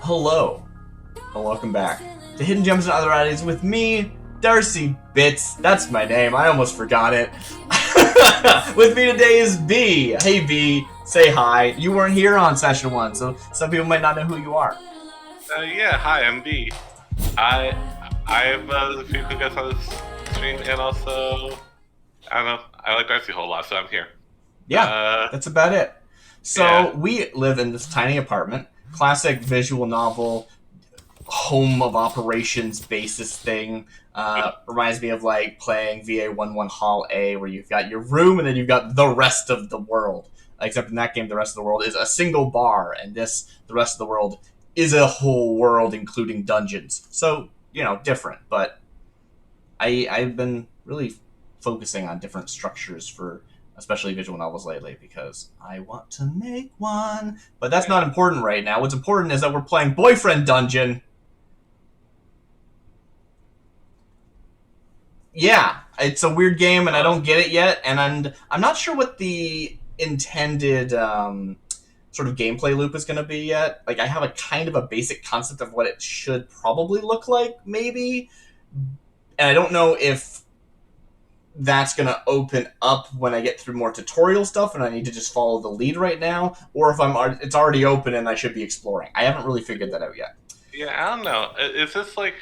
Hello, and welcome back to Hidden Gems and Other Oddities with me, DarcyBits. That's my name, I almost forgot it. With me today is B. Hey B, say hi. You weren't here on session 1, so some people might not know who you are. Yeah, hi, I'm B. I'm a few good guests on this stream, and also, I don't know, I like Darcy a whole lot, so I'm here. Yeah, that's about it. So, yeah. We live in this tiny apartment, classic visual novel, home of operations basis thing. Reminds me of like playing VA11 Hall A, where you've got your room and then you've got the rest of the world. Except in that game, the rest of the world is a single bar, and the rest of the world is a whole world, including dungeons. So, different. But I've been really focusing on different structures for especially visual novels lately, because I want to make one. But that's not important right now. What's important is that we're playing Boyfriend Dungeon. Yeah, it's a weird game, and I don't get it yet, and I'm not sure what the intended sort of gameplay loop is going to be yet. Like, I have a kind of a basic concept of what it should probably look like, maybe, and I don't know if that's going to open up when I get through more tutorial stuff and I need to just follow the lead right now, or if it's already open and I should be exploring. I haven't really figured that out yet. Yeah, I don't know. Is this like...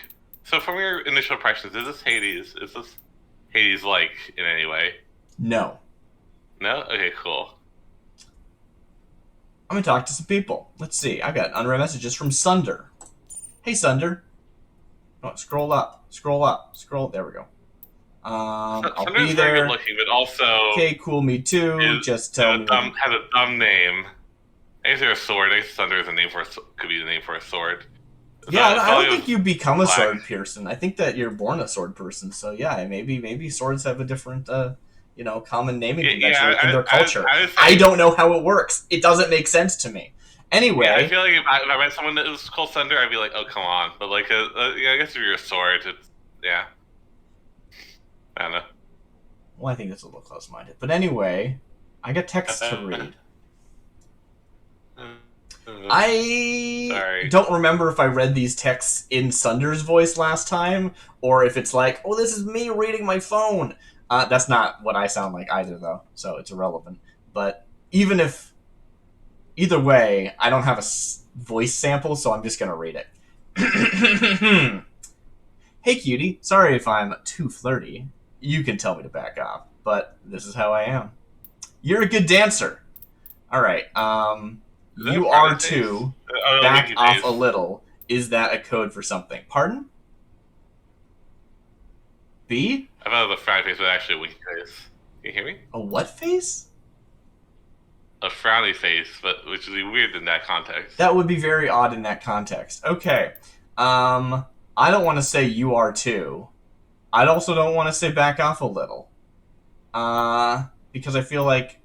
So from your initial impressions, is this Hades? Is this Hades-like in any way? No. No? Okay, cool. I'm going to talk to some people. Let's see. I got unread messages from Sunder. Hey, Sunder. Oh, scroll up. There we go. I'll be there. Very good looking, but also... Okay, cool, me too. Just tell me. Has a dumb name. I guess there's a sword. I guess Thunder is could be the name for a sword. Yeah, I don't think you become a sword person. I think that you're born a sword person. So yeah, maybe swords have a different, common naming convention in their culture. I don't know how it works. It doesn't make sense to me. Anyway, yeah, I feel like if I met someone that was called Thunder, I'd be like, oh, come on. But like, I guess if you're a sword, yeah. I don't know. Well, I think that's a little close-minded. But anyway, I got texts to read. I don't remember if I read these texts in Sunder's voice last time, or if it's like, oh, this is me reading my phone. That's not what I sound like either, though, so it's irrelevant. But either way, I don't have a voice sample, so I'm just going to read it. Hey, cutie. Sorry if I'm too flirty. You can tell me to back off, but this is how I am. You're a good dancer. All right, you are too. Back off a little. Is that a code for something? Pardon? B? I thought it was a frowny face, but actually a winky face. Can you hear me? A what face? A frowny face, which is weird in that context. That would be very odd in that context. Okay. I don't want to say you are too. I also don't want to say back off a little. Because I feel like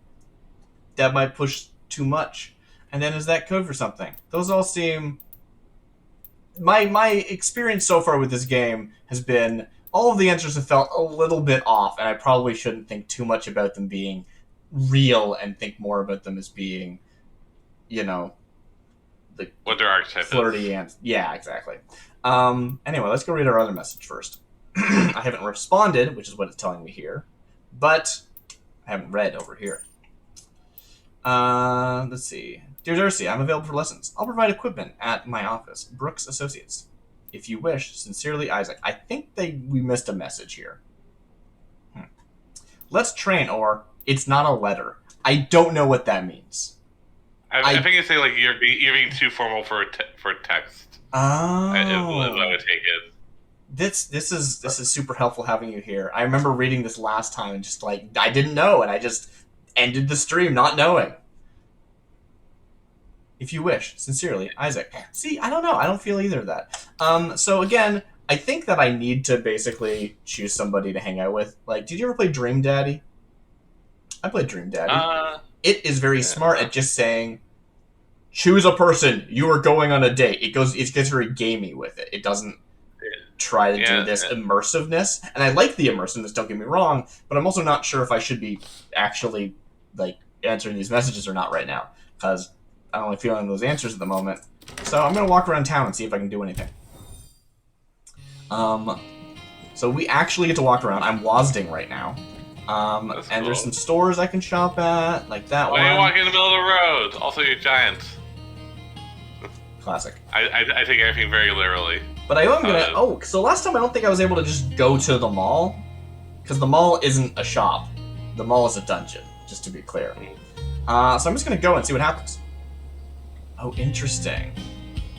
that might push too much. And then is that code for something? Those all seem... My experience so far with this game has been all of the answers have felt a little bit off, and I probably shouldn't think too much about them being real and think more about them as being, the what their archetype flirty and yeah, exactly. Anyway, let's go read our other message first. I haven't responded, which is what it's telling me here, but I haven't read over here. Let's see. Dear Darcy, I'm available for lessons. I'll provide equipment at my office, Brooks Associates. If you wish, sincerely, Isaac. I think we missed a message here. Let's train, or it's not a letter. I don't know what that means. I think it's saying like you're being too formal for text. Oh, I would take it. This is super helpful having you here. I remember reading this last time and just like I didn't know, and I just ended the stream not knowing. If you wish, sincerely, Isaac. See, I don't know. I don't feel either of that. So again, I think that I need to basically choose somebody to hang out with. Like, did you ever play Dream Daddy? I played Dream Daddy. It is very smart at just saying, choose a person. You are going on a date. It gets very gamey with it. It doesn't try to do this immersiveness. And I like the immersiveness, don't get me wrong, but I'm also not sure if I should be actually like answering these messages or not right now. Because don't really feel any of those answers at the moment. So I'm gonna walk around town and see if I can do anything. So we actually get to walk around. I'm Wasding right now. And cool. There's some stores I can shop at, like that one. Why are you walking in the middle of the road? Also, you're giant. Classic. I take everything very literally. But I am gonna... so last time I don't think I was able to just go to the mall. Because the mall isn't a shop. The mall is a dungeon, just to be clear. So I'm just gonna go and see what happens. Oh, interesting.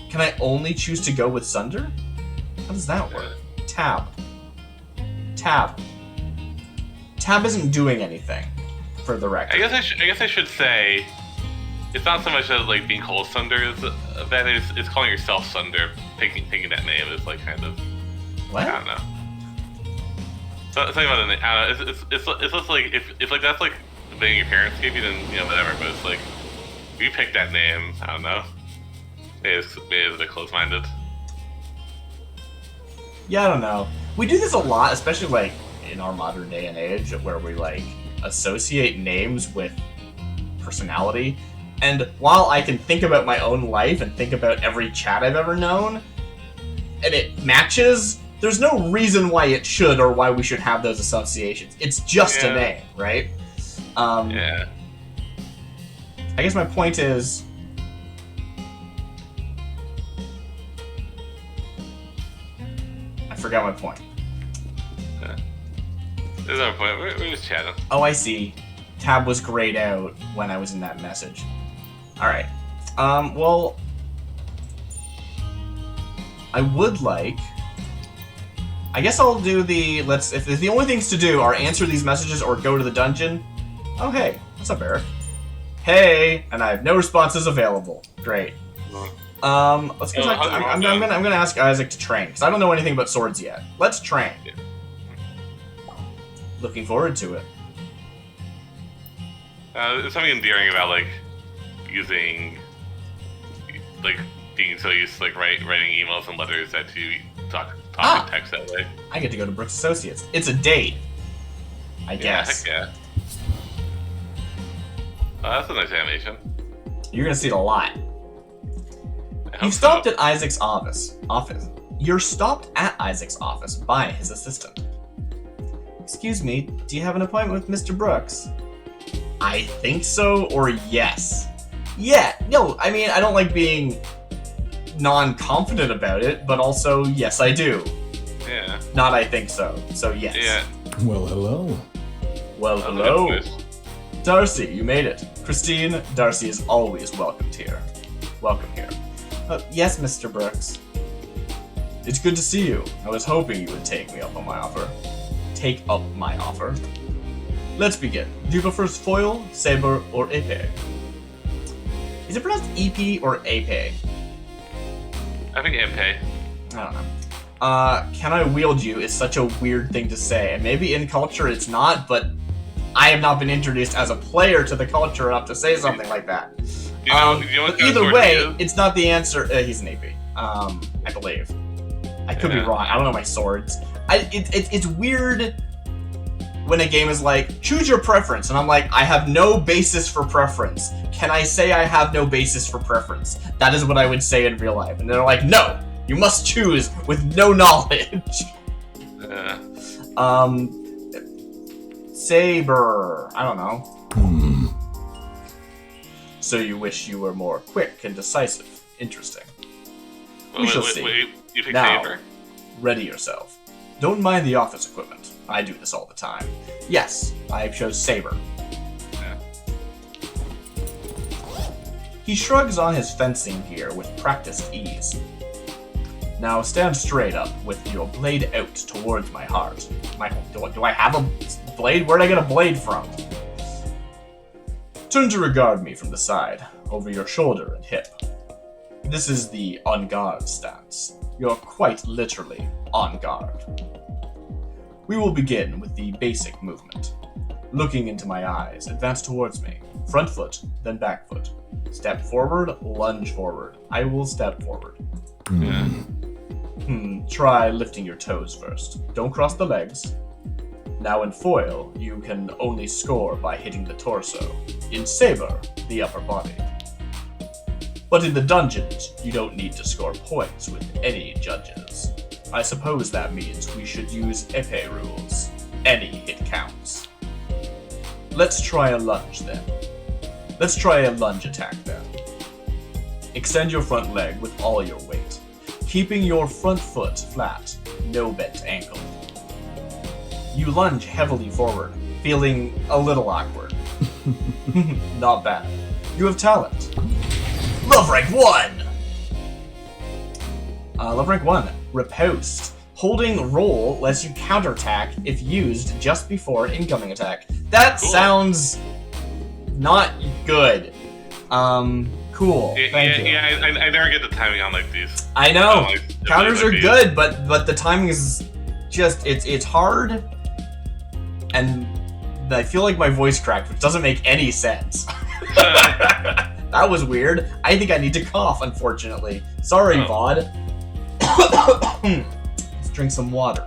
Can I only choose to go with Sunder? How does that work? Tab. Tab isn't doing anything, for the record. I guess I should say, it's not so much as like being called Sunder, it's calling yourself Sunder. Picking that name is like kind of... What? I don't know. Something about the name. I don't know. It's just like if like that's like the name your parents gave you, then whatever. But it's like if you pick that name, I don't know. Maybe it's a bit close-minded. Yeah, I don't know. We do this a lot, especially like in our modern day and age, where we like associate names with personality. And while I can think about my own life and think about every chat I've ever known, and it matches, there's no reason why it should or why we should have those associations. It's just a name, right? Yeah. I guess my point is... I forgot my point. There's no point. We're just chatting. Oh, I see. Tab was grayed out when I was in that message. Alright. Well... I would like... I guess I'll do the... If the only things to do are answer these messages or go to the dungeon... Oh, hey. What's up, Eric? Hey! And I have no responses available. Great. Let's go talk... I'm gonna ask Isaac to train, because I don't know anything about swords yet. Let's train. Yeah. Looking forward to it. There's something endearing about like using, like being so used to like writing emails and letters that you talk and text that way. I get to go to Brooks Associates. It's a date. I guess. Heck yeah. That's a nice animation. You're gonna see it a lot. You stopped at Isaac's office. You're stopped at Isaac's office by his assistant. Excuse me, do you have an appointment with Mr. Brooks? I think so, or yes. Yeah, no, I mean, I don't like being non-confident about it, but also, yes, I do. Yeah. Not I think so, so yes. Yeah. Well, hello. Well, hello. Darcy, you made it. Christine, Darcy is always welcomed here. Welcome here. Yes, Mr. Brooks. It's good to see you. I was hoping you would take me up on my offer. Take up my offer. Let's begin. Do you prefer foil, saber, or épée? Is it pronounced EP or épée? I think MP. I don't know. Can I wield you is such a weird thing to say, and maybe in culture it's not, but I have not been introduced as a player to the culture enough to say something like that. But either way, it's not the answer. He's an AP, I believe. I could be wrong. I don't know my swords. It's weird when a game is like, choose your preference, and I'm like, I have no basis for preference. Can I say I have no basis for preference? That is what I would say in real life. And they're like, no, you must choose with no knowledge. Saber. I don't know. So you wish you were more quick and decisive. Interesting. We shall see. You pick Now, Saber? ready yourself. Don't mind the office equipment. I do this all the time. Yes, I chose Saber. Yeah. He shrugs on his fencing gear with practiced ease. Now stand straight up with your blade out towards my heart. Do I have a blade? Where'd I get a blade from? Turn to regard me from the side, over your shoulder and hip. This is the on guard stance. You're quite literally on guard. We will begin with the basic movement. Looking into my eyes, advance towards me. Front foot, then back foot. Step forward, lunge forward. I will step forward. Yeah. Try lifting your toes first. Don't cross the legs. Now in foil, you can only score by hitting the torso. In saber, the upper body. But in the dungeons, you don't need to score points with any judges. I suppose that means we should use epee rules. Any hit counts. Let's try a lunge then. Let's try a lunge attack then. Extend your front leg with all your weight, keeping your front foot flat, no bent ankle. You lunge heavily forward, feeling a little awkward. Not bad. You have talent. Love rank 1! Love rank 1, Riposte. Holding roll lets you counterattack if used just before an incoming attack. That sounds not good. Cool. Thank you. Yeah, I never get the timing on like these. I know. Like, Counters like are good, but the timing is just it's hard, and I feel like my voice cracked, which doesn't make any sense. That was weird. I think I need to cough, unfortunately. Sorry, VOD. Let's drink some water.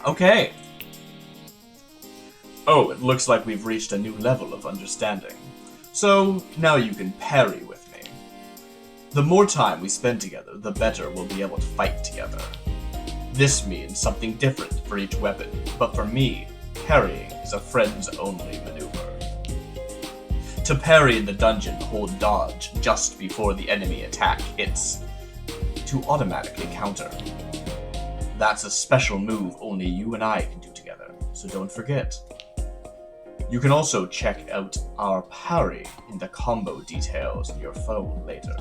Okay. Oh, it looks like we've reached a new level of understanding. So, now you can parry with me. The more time we spend together, the better we'll be able to fight together. This means something different for each weapon, but for me, parrying is a friends-only maneuver. To parry in the dungeon, hold dodge just before the enemy attack hits, to automatically counter. That's a special move only you and I can do together, so don't forget. You can also check out our parry in the combo details in your phone later.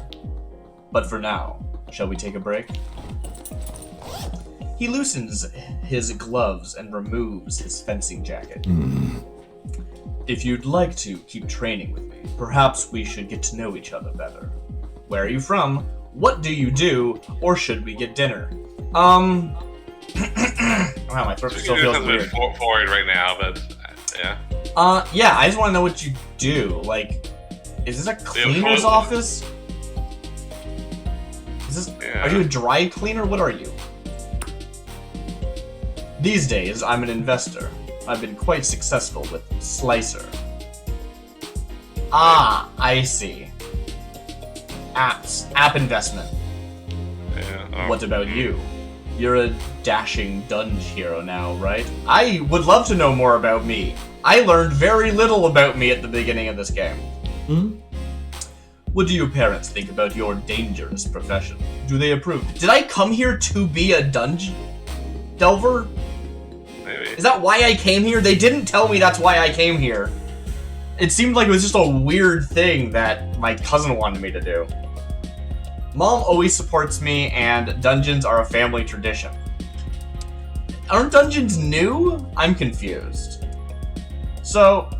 But for now, shall we take a break? He loosens his gloves and removes his fencing jacket. If you'd like to keep training with me, perhaps we should get to know each other better. Where are you from? What do you do? Or should we get dinner? Wow, my throat still feels weird. Forward right now, but yeah. Yeah, I just want to know what you do. Like, is this a cleaner's office? Is this? Yeah. Are you a dry cleaner? What are you? These days, I'm an investor. I've been quite successful with Slicer. Ah, I see. App investment. Yeah, What about you? You're a dashing dunge hero now, right? I would love to know more about me. I learned very little about me at the beginning of this game. What do your parents think about your dangerous profession? Do they approve? Did I come here to be a dunge delver? Maybe. Is that why I came here? They didn't tell me that's why I came here. It seemed like it was just a weird thing that my cousin wanted me to do. Mom always supports me, and dungeons are a family tradition. Aren't dungeons new? I'm confused. So,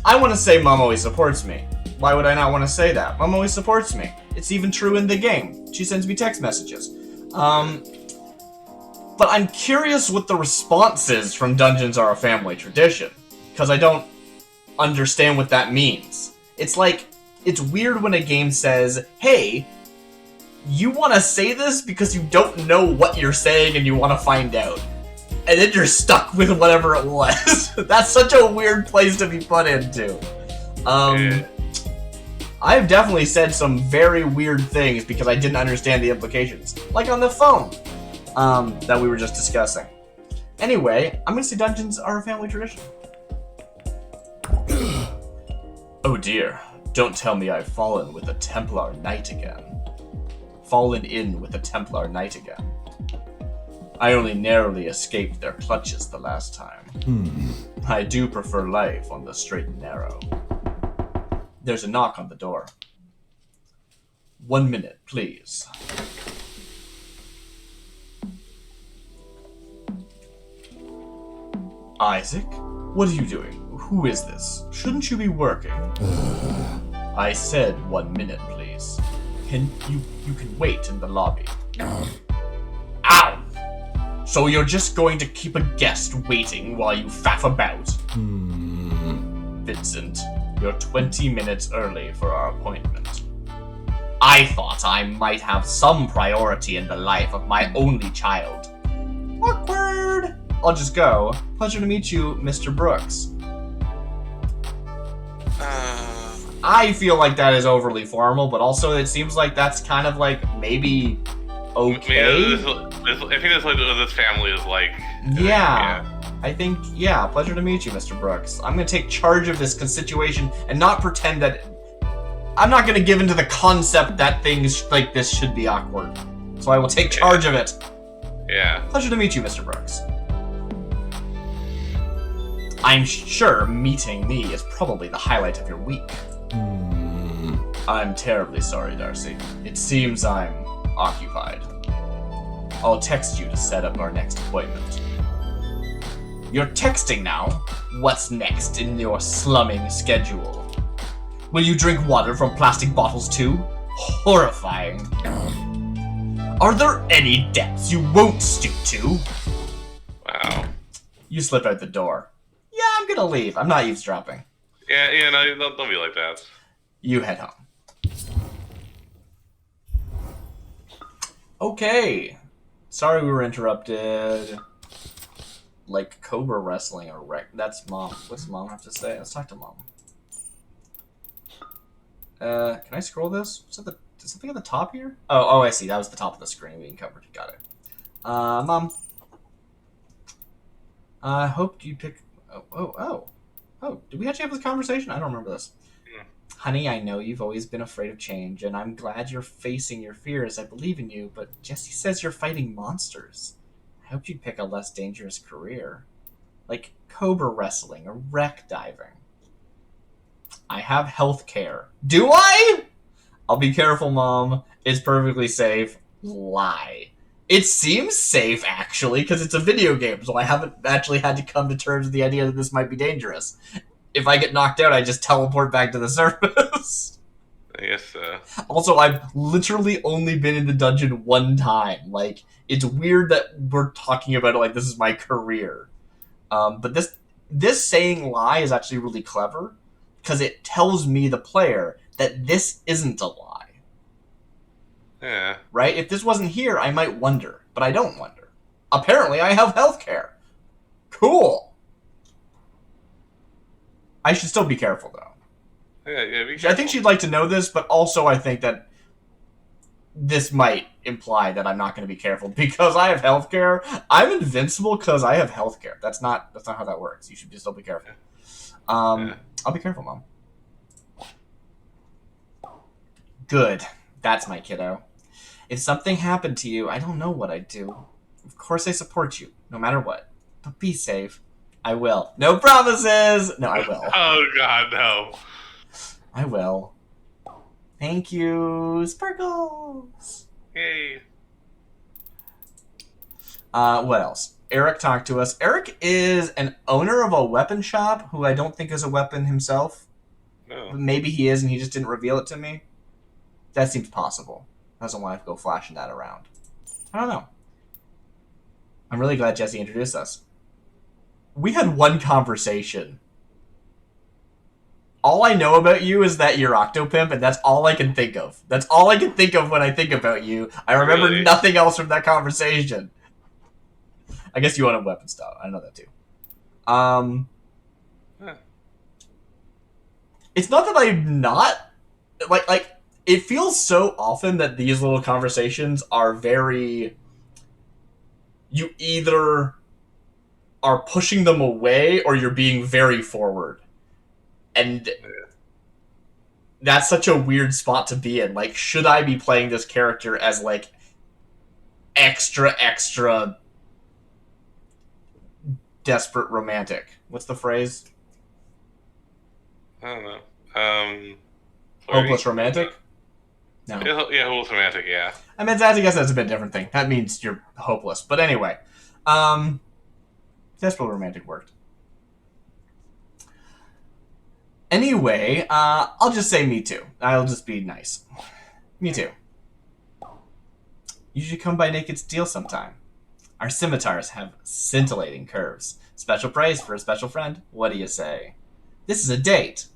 I want to say Mom always supports me. Why would I not want to say that? Mom always supports me. It's even true in the game. She sends me text messages. But I'm curious what the response is from Dungeons Are a Family Tradition, because I don't understand what that means. It's like, it's weird when a game says, hey, you want to say this because you don't know what you're saying and you want to find out. And then you're stuck with whatever it was. That's such a weird place to be put into. I've definitely said some very weird things because I didn't understand the implications. Like on the phone, that we were just discussing. Anyway, I'm gonna say Dungeons Are a Family Tradition. Oh dear, don't tell me I've fallen with a Templar Knight again. Fallen in with a Templar Knight again. I only narrowly escaped their clutches the last time. I do prefer life on the straight and narrow. There's a knock on the door. 1 minute, please. Isaac? What are you doing? Who is this? Shouldn't you be working? I said 1 minute, please. You can wait in the lobby. Ow! So you're just going to keep a guest waiting while you faff about? Vincent, you're 20 minutes early for our appointment. I thought I might have some priority in the life of my only child. Awkward! I'll just go. Pleasure to meet you, Mr. Brooks. I feel like that is overly formal, but also it seems like that's kind of like maybe okay. I think that's like what this family is like. Yeah. I think, yeah, pleasure to meet you, Mr. Brooks. I'm going to take charge of this situation and not pretend that... I'm not going to give into the concept that things like this should be awkward. So I will take charge of it. Yeah. Pleasure to meet you, Mr. Brooks. I'm sure meeting me is probably the highlight of your week. I'm terribly sorry, Darcy. It seems I'm occupied. I'll text you to set up our next appointment. You're texting now? What's next in your slumming schedule? Will you drink water from plastic bottles too? Horrifying. Are there any depths you won't stoop to? Wow. You slip out the door. Yeah, I'm gonna leave. I'm not eavesdropping. Yeah, no, don't be like that. You head home. Okay. Sorry we were interrupted. Like Cobra wrestling or wreck. That's Mom. What's Mom have to say? Let's talk to Mom. Can I scroll this? Is something at the top here? Oh, I see. That was the top of the screen being covered. Got it. Mom. I hope you pick... Oh. Did we actually have this conversation? I don't remember this. Honey, I know you've always been afraid of change, and I'm glad you're facing your fears. I believe in you, but Jesse says you're fighting monsters. I hope you'd pick a less dangerous career. Like Cobra wrestling or wreck diving. I have health care. Do I? I'll be careful, Mom. It's perfectly safe. Lie. It seems safe, actually, because it's a video game, so I haven't actually had to come to terms with the idea that this might be dangerous. If I get knocked out, I just teleport back to the surface. I guess so. Also, I've literally only been in the dungeon one time. Like, it's weird that we're talking about it like this is my career. But this saying lie is actually really clever, because it tells me, the player, that this isn't a lie. Yeah. Right? If this wasn't here, I might wonder, but I don't wonder. Apparently, I have healthcare. Cool. I should still be careful, though. Yeah, be careful. I think she'd like to know this, but also I think that this might imply that I'm not going to be careful because I have healthcare. I'm invincible because I have healthcare. That's not how that works. You should still be careful. I'll be careful, Mom. Good. That's my kiddo. If something happened to you, I don't know what I'd do. Of course I support you, no matter what. But be safe. I will. No promises! No, I will. Oh, God, no. I will. Thank you, Sparkles! Yay. What else? Eric talked to us. Eric is an owner of a weapon shop who I don't think is a weapon himself. No. Maybe he is and he just didn't reveal it to me. That seems possible. Doesn't want to go flashing that around. I don't know. I'm really glad Jesse introduced us. We had one conversation. All I know about you is that you're Octopimp, and that's all I can think of. That's all I can think of when I think about you. I remember nothing else from that conversation. I guess you want a weapon style. I know that too. It's not that I'm not... Like, it feels so often that these little conversations are very... You either are pushing them away or you're being very forward. And that's such a weird spot to be in. Like, should I be playing this character as, like, extra desperate romantic? What's the phrase? I don't know. Hopeless romantic? No. Yeah, hopeless romantic, yeah. I mean, I guess that's a bit different thing. That means you're hopeless. But anyway. Desperate romantic worked. Anyway, I'll just say me too. I'll just be nice. Me too. You should come by Naked Steel sometime. Our scimitars have scintillating curves. Special praise for a special friend. What do you say? This is a date.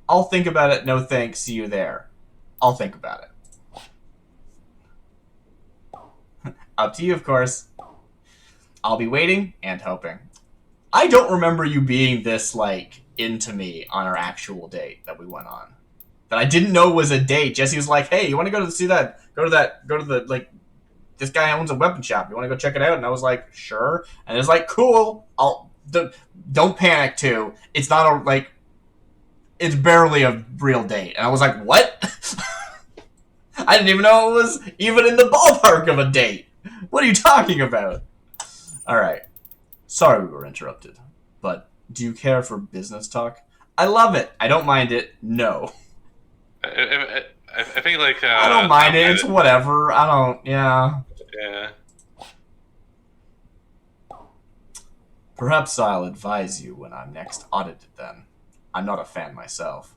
I'll think about it. No thanks. See you there. I'll think about it. Up to you, of course. I'll be waiting and hoping. I don't remember you being this, like, into me on our actual date that we went on. That I didn't know was a date. Jesse was like, hey, you want to go to see that? Go to the, like, this guy owns a weapon shop. You want to go check it out? And I was like, sure. And it was like, cool. Don't panic, too. It's not a, like, it's barely a real date. And I was like, what? I didn't even know it was even in the ballpark of a date. What are you talking about? All right. Sorry we were interrupted, but do you care for business talk? I love it. I don't mind it. No. I think, like... I don't mind it. It's whatever. I don't... Yeah. Yeah. Perhaps I'll advise you when I'm next audited then. I'm not a fan myself.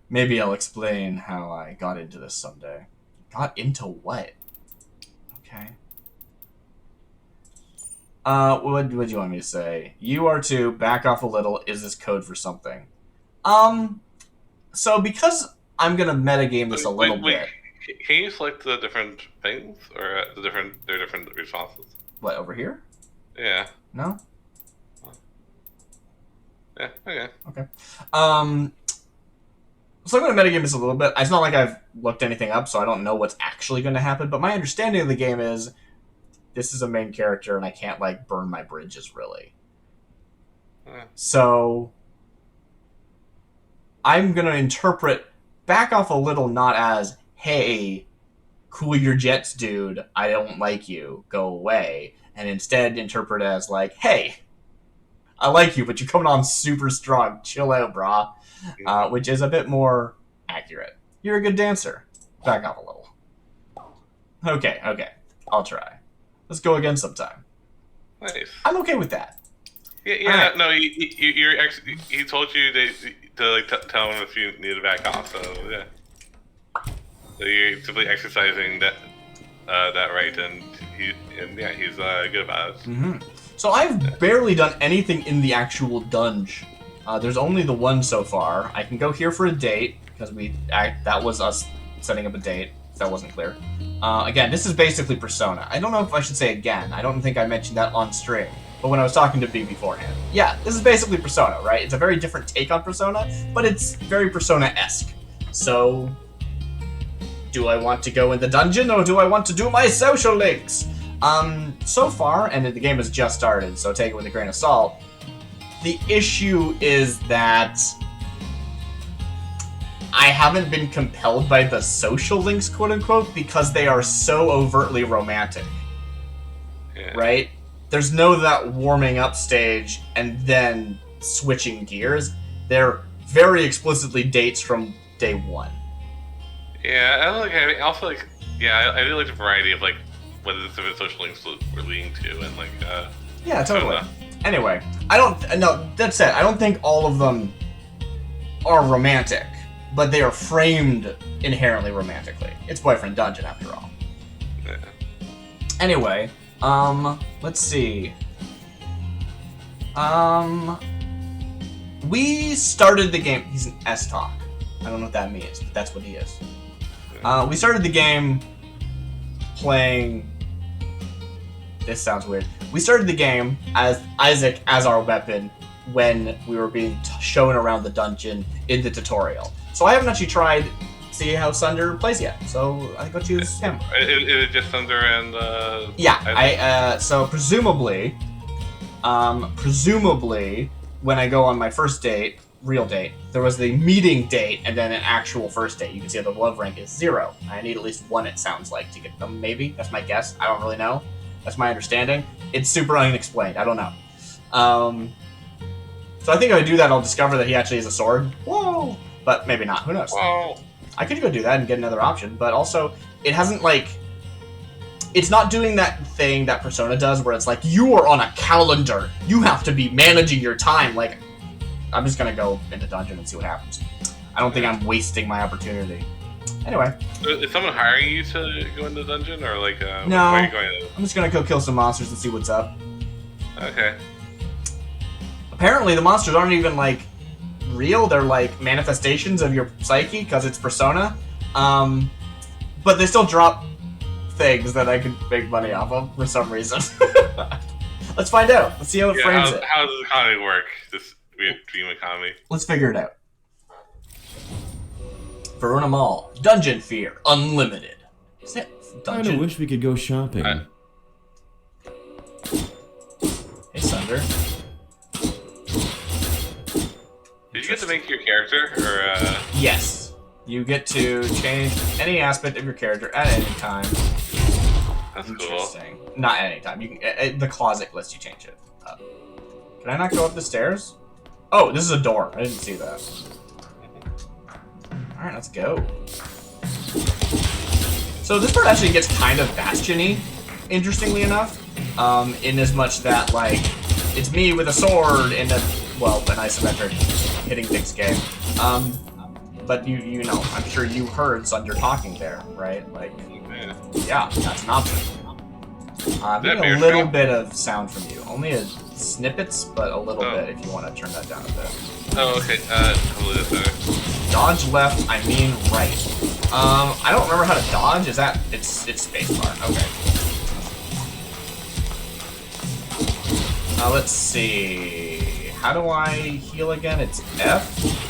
Maybe I'll explain how I got into this someday. Got into what? Okay. What do you want me to say? You are to back off a little. Is this code for something? So because I'm gonna metagame this a little bit. Can you select the different things or their different responses? What, over here? Yeah. No. Yeah. Okay. Okay. So I'm gonna metagame this a little bit. It's not like I've looked anything up, so I don't know what's actually going to happen. But my understanding of the game is this is a main character, and I can't like burn my bridges really. So I'm gonna interpret back off a little, not as hey, cool your jets, dude. I don't like you. Go away. And instead interpret as like, hey, I like you, but you're coming on super strong. Chill out, brah. Which is a bit more accurate. You're a good dancer. Back off a little. Okay. I'll try. Let's go again sometime. Nice. I'm okay with that. Yeah. Right. No, he told you to like tell him if you need to back off. So yeah. So you're simply exercising that right, and he's good about it. Mm-hmm. So I've barely done anything in the actual dungeon. There's only the one so far. I can go here for a date, because that was us setting up a date, if that wasn't clear. Again, this is basically Persona. I don't know if I should say again. I don't think I mentioned that on stream. But when I was talking to B beforehand. Yeah, this is basically Persona, right? It's a very different take on Persona, but it's very Persona-esque. So, do I want to go in the dungeon, or do I want to do my social links? So far, and the game has just started, so take it with a grain of salt, the issue is that I haven't been compelled by the social links, quote-unquote, because they are so overtly romantic. Yeah. Right? There's no that warming up stage and then switching gears. They're very explicitly dates from day one. Yeah, I really like the variety of, like, what the different social links we're leading to, and, like, yeah, totally. Anyway, that said, I don't think all of them are romantic, but they are framed inherently romantically. It's Boyfriend Dungeon, after all. Yeah. Anyway, let's see. We started the game. He's an S-Talk. I don't know what that means, but that's what he is. We started the game playing... This sounds weird. We started the game as Isaac as our weapon when we were being shown around the dungeon in the tutorial. So I haven't actually tried see how Sunder plays yet. So I think I'll choose him. Is it just Sunder and yeah, so presumably when I go on my first date, real date, there was the meeting date and then an actual first date. You can see the love rank is 0. I need at least 1, it sounds like, to get them, maybe. That's my guess. I don't really know. That's my understanding. It's super unexplained. I don't know. So I think if I do that, I'll discover that he actually has a sword. Whoa! But maybe not. Who knows? Whoa. I could go do that and get another option, but also, it hasn't, like... It's not doing that thing that Persona does, where it's like, you are on a calendar. You have to be managing your time. Like, I'm just gonna go into dungeon and see what happens. I don't think I'm wasting my opportunity. Anyway. Is someone hiring you to go into the dungeon, or like, no, where are you going to? I'm just gonna go kill some monsters and see what's up. Okay. Apparently, the monsters aren't even, like, real. They're, like, manifestations of your psyche, because it's Persona. But they still drop things that I could make money off of, for some reason. Let's find out. Let's see how it frames it. How does the economy work? This weird dream economy. Let's figure it out. Verona Mall. Dungeon Fear. Unlimited. Is that I dungeon? wish we could go shopping. Hey, Sunder. Did you get to make your character, or Yes. You get to change any aspect of your character at any time. That's cool. Interesting. Not at any time. You can. The closet lets you change it. Can I not go up the stairs? Oh, this is a door. I didn't see that. All right, let's go. So this part actually gets kind of Bastion-y, interestingly enough, in as much that like it's me with a sword in an isometric hitting things game. But you know, I'm sure you heard Sunder talking there, right? Like, yeah, that's an option. I'm getting a little bit of sound from you. Only snippets, but a little bit if you want to turn that down a bit. Oh, okay. Totally this better. Dodge left, I mean right. I don't remember how to dodge. Is that... It's spacebar. Okay. Let's see... How do I heal again? It's F?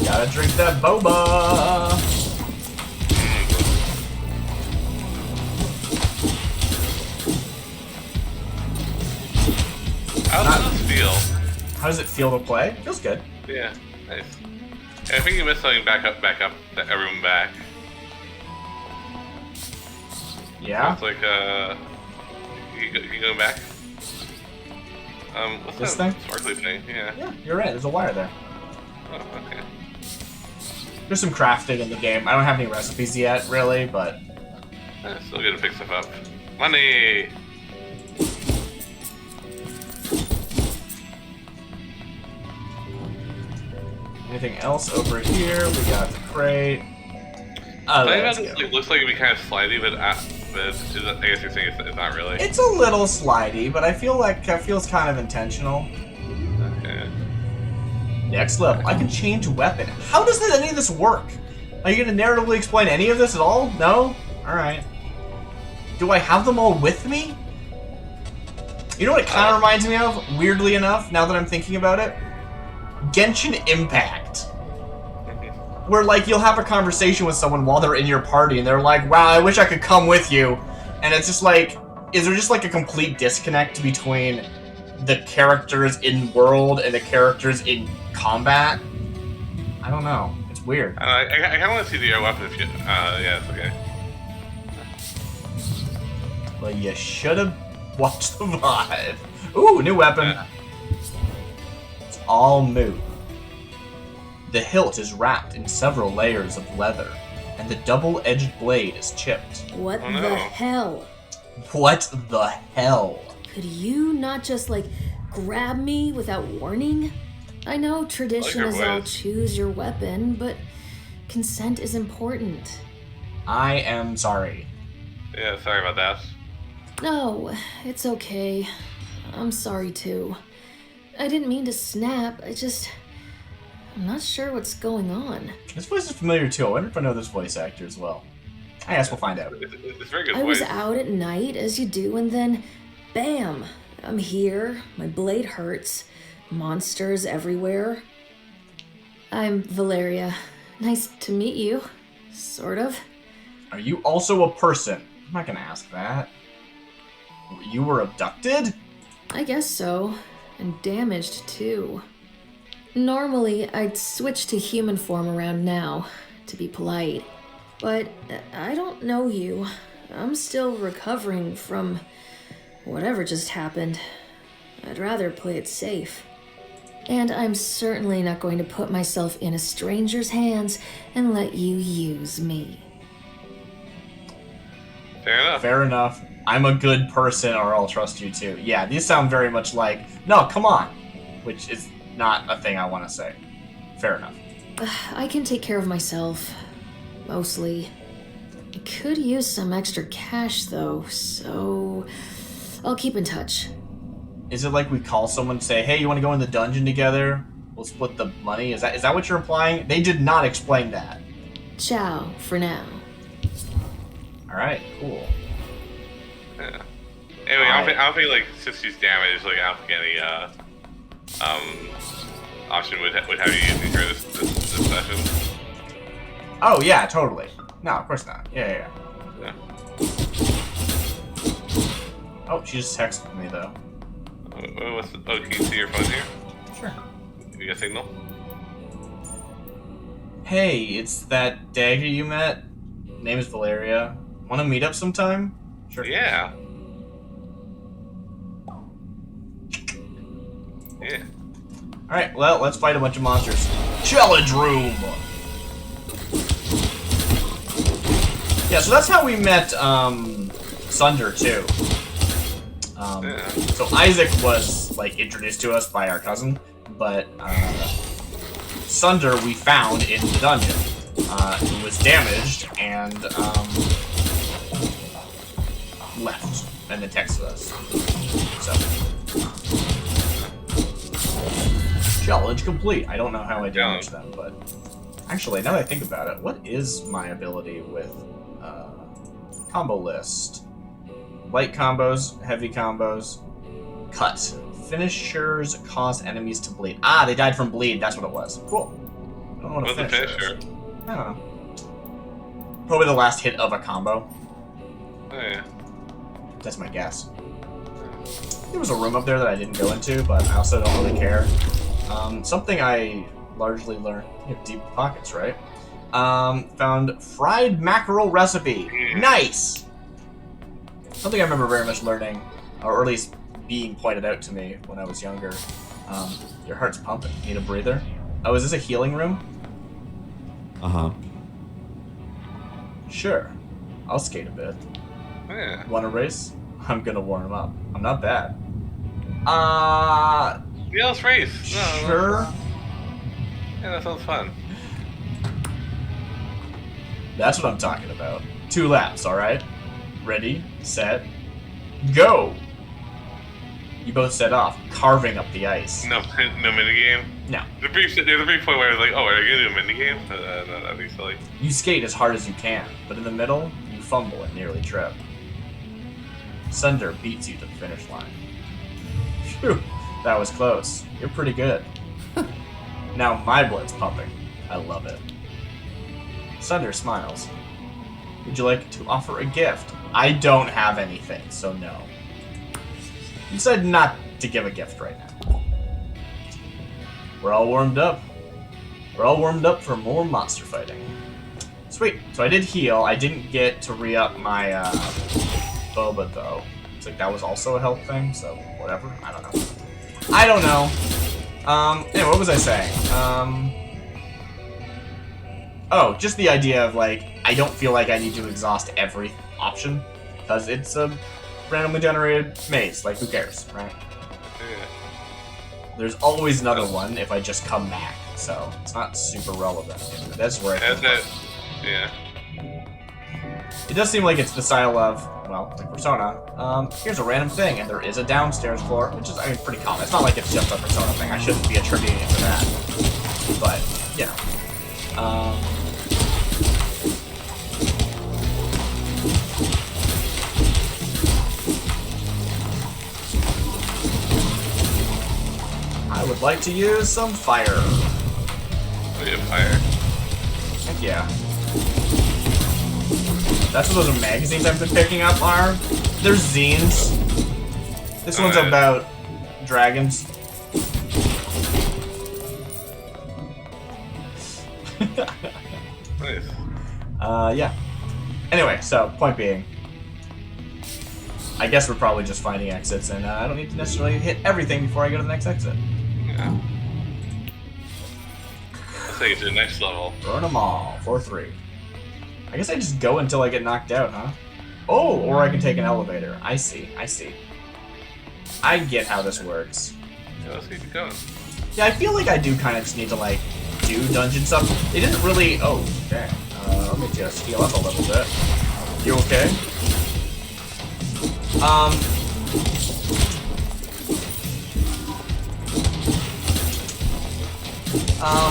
Gotta drink that boba! How does this feel? How does it feel to play? Feels good. Yeah, nice. I think you missed something back up, everyone back. Yeah? It's like, you going back? What's This that thing? sparkly thing? Yeah. Yeah, you're right. There's a wire there. Oh, okay. There's some crafting in the game. I don't have any recipes yet, really, but... Still gonna pick stuff up. Money! Anything else over here? We got the crate. It looks like it'd be kind of slidey, but I guess you're saying it's not really. It's a little slidey, but I feel like it feels kind of intentional. Okay. Next level. I can change weapon. How does any of this work? Are you going to narratively explain any of this at all? No? Alright. Do I have them all with me? You know what it kind of reminds me of, weirdly enough, now that I'm thinking about it? Genshin Impact. Where, like, you'll have a conversation with someone while they're in your party, and they're like, wow, I wish I could come with you. And it's just like, is there just, like, a complete disconnect between the characters in world and the characters in combat? I don't know. It's weird. I kind of want to see the weapon if you... yeah, it's okay. Well, you should have watched the VOD. Ooh, new weapon. Yeah. It's all new. The hilt is wrapped in several layers of leather, and the double-edged blade is chipped. What Oh, no. the hell? What the hell? Could you not just, like, grab me without warning? I know tradition your is all voice. choose your weapon, but consent is important. I am sorry. Yeah, sorry about that. No, it's okay. I'm sorry too. I didn't mean to snap, I'm not sure what's going on. This voice is familiar too. I wonder if I know this voice actor as well. I guess we'll find out. It's a very good I voice. was out at night, as you do, and then, bam! I'm here, my blade hurts, monsters everywhere. I'm Valeria. Nice to meet you. Sort of. Are you also a person? I'm not gonna ask that. You were abducted? I guess so. And damaged, too. Normally, I'd switch to human form around now, to be polite. But I don't know you. I'm still recovering from whatever just happened. I'd rather play it safe. And I'm certainly not going to put myself in a stranger's hands and let you use me. Fair enough. Fair enough. I'm a good person or I'll trust you too. Yeah, these sound very much like, no, come on. Which is not a thing I want to say. Fair enough. I can take care of myself. Mostly. I could use some extra cash, though, so... I'll keep in touch. Is it like we call someone and say, hey, you want to go in the dungeon together? We'll split the money? Is that what you're implying? They did not explain that. Ciao, for now. Alright, cool. Yeah. Anyway, I don't think like since she's damaged, like I don't think any option would have you using her this session. Oh yeah, totally. No, of course not. Yeah. Oh, she just texted me though. Can you see your phone here? Sure. You got signal? Hey, it's that dagger you met. Name is Valeria. Want to meet up sometime? Sure. Yeah. Yeah. Alright, well, let's fight a bunch of monsters. Challenge room! Yeah, so that's how we met, Sunder, too. So Isaac was, like, introduced to us by our cousin, but, Sunder we found in the dungeon. He was damaged, and, left, and then texted us. So... Challenge complete. I don't know how I damaged them, but... Actually, now that I think about it, what is my ability with, combo list? Light combos, heavy combos, cut. Finishers cause enemies to bleed. Ah, they died from bleed. That's what it was. Cool. I don't know what a finisher is. I don't know. Probably the last hit of a combo. Oh, yeah. That's my guess. There was a room up there that I didn't go into, but I also don't really care. Something I largely learned. You have deep pockets, right? Found fried mackerel recipe. Nice! Something I remember very much learning, or at least being pointed out to me when I was younger. Your heart's pumping. Need a breather? Oh, is this a healing room? Uh-huh. Sure. I'll skate a bit. Yeah. Want a race? I'm gonna warm up. I'm not bad. Yeah, let's race. No, Sure. Yeah, that sounds fun. That's what I'm talking about. 2 laps, alright? Ready, set, go! You both set off, carving up the ice. No minigame? No. There's a brief point where I was like, oh, are you gonna do a minigame? No, that'd be silly. You skate as hard as you can, but in the middle, you fumble and nearly trip. Sunder beats you to the finish line. Phew, that was close. You're pretty good. Now my blood's pumping. I love it. Sunder smiles. Would you like to offer a gift? I don't have anything, so no. You said not to give a gift right now. We're all warmed up. We're all warmed up for more monster fighting. Sweet. So I did heal. I didn't get to re-up my boba, though. It's like that was also a health thing, so whatever. I don't know. I don't know. Anyway, what was I saying? Oh, just the idea of, like, I don't feel like I need to exhaust every option, because it's a randomly generated maze. Like, who cares, right? Yeah. There's always another one if I just come back, so it's not super relevant. That's where I think yeah. it does seem like it's the style of, well, like Persona. Here's a random thing, and there is a downstairs floor, which is, I mean, pretty common. It's not like it's just a Persona thing. I shouldn't be attributing it to that. But, you know. I would like to use some fire. Oh, you have fire. Heck yeah. That's what those magazines I've been picking up are. They're zines. This one's about dragons. Nice. Yeah. Anyway, so, point being, I guess we're probably just finding exits, and I don't need to necessarily hit everything before I go to the next exit. Yeah. Let's take it to the next level. Burn them all. 4-3. I guess I just go until I get knocked out, huh? Oh, or I can take an elevator. I see. I get how this works. Yeah, let's keep it going. Yeah, I feel like I do kind of just need to, like, do dungeon stuff. They didn't really. Oh, dang. Let me just heal up a little bit. You okay?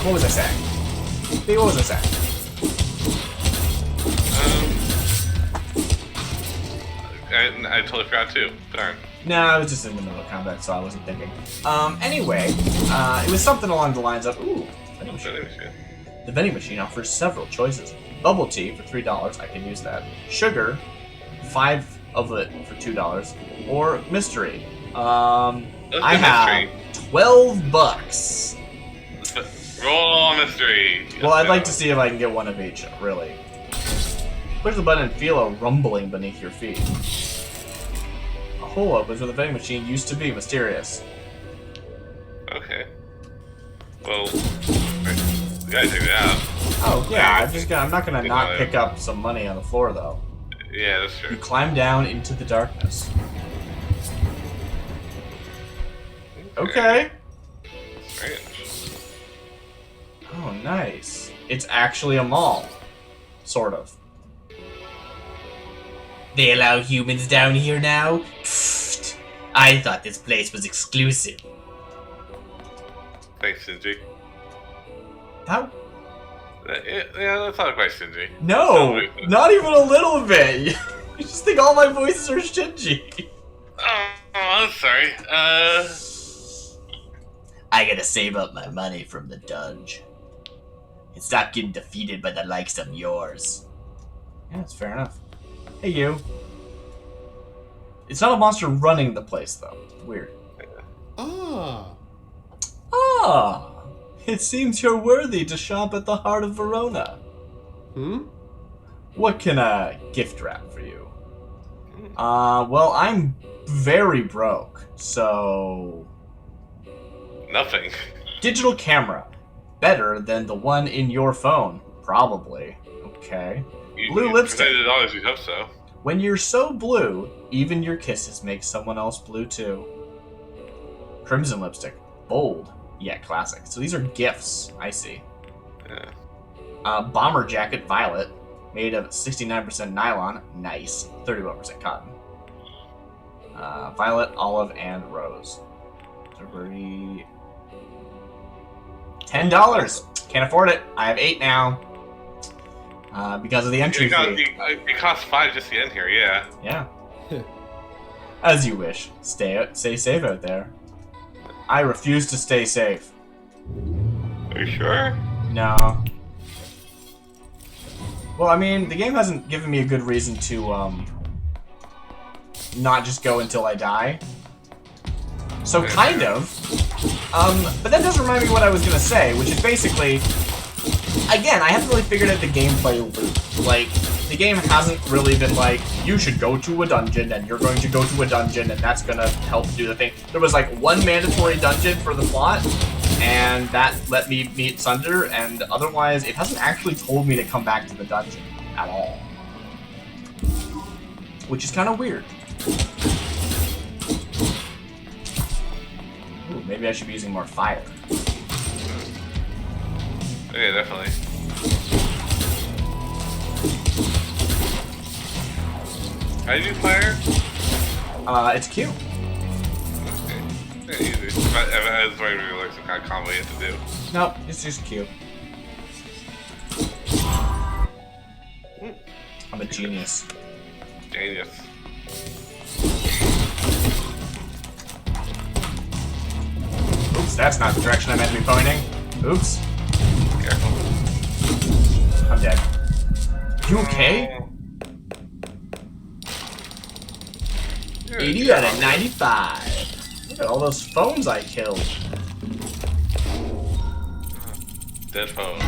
What was I saying? Hey, what was I saying? I totally forgot too. Darn. No, I was just in the middle of combat, so I wasn't thinking. Anyway, it was something along the lines of, ooh, vending machine. The vending machine offers several choices. Bubble tea for $3, I can use that. Sugar, 5 of it for $2. Or mystery. I have $12. Roll mystery. Well, I'd like to see if I can get one of each, really. Push the button and feel a rumbling beneath your feet. A hole opens where the vending machine used to be. Mysterious. Okay. Well, we gotta take it out. Oh, yeah, I'm not gonna not pick up some money on the floor, though. Yeah, that's true. You climb down into the darkness. Okay. Strange. Oh, nice. It's actually a mall. Sort of. They allow humans down here now? Pfft. I thought this place was exclusive. Thanks, Shinji. How? Yeah, that's not quite Shinji. No, not even a little bit. You just think all my voices are Shinji. Oh, I'm sorry. I gotta save up my money from the dunge. And stop getting defeated by the likes of yours. Yeah, that's fair enough. Hey, you. It's not a monster running the place, though. Weird. Ah. Ah! It seems you're worthy to shop at the heart of Verona. What can I gift wrap for you? Well, I'm very broke, so... Nothing. Digital camera. Better than the one in your phone. Probably. Okay. Blue lipstick. $20, you hope so. When you're so blue, even your kisses make someone else blue too. Crimson lipstick. Bold. Yeah, classic. So these are gifts. I see. Yeah. Bomber jacket, violet. Made of 69% nylon. Nice. 31% cotton. Violet, olive, and rose. $10. Can't afford it. I have 8 now. Because of the entry fee. It costs 5 just to get in here, yeah. Yeah. As you wish. Stay safe out there. I refuse to stay safe. Are you sure? No. Well, I mean, the game hasn't given me a good reason to, not just go until I die. So, kind of. But that does remind me what I was gonna say, which is basically... Again, I haven't really figured out the gameplay loop. Like, the game hasn't really been like, you should go to a dungeon, and you're going to go to a dungeon, and that's gonna help do the thing. There was like one mandatory dungeon for the plot, and that let me meet Sunder, and otherwise, it hasn't actually told me to come back to the dungeon at all. Which is kind of weird. Ooh, maybe I should be using more fire. Okay, definitely. How do you do fire? It's Q. Okay. Yeah, easy. I was wondering if there was like some kind of combo you have to do. Nope, it's just Q. I'm a genius. Genius. Oops, that's not the direction I meant to be pointing. Oops. Careful. I'm dead. You okay? 80 out of 95. Look at all those phones I killed. Dead phone.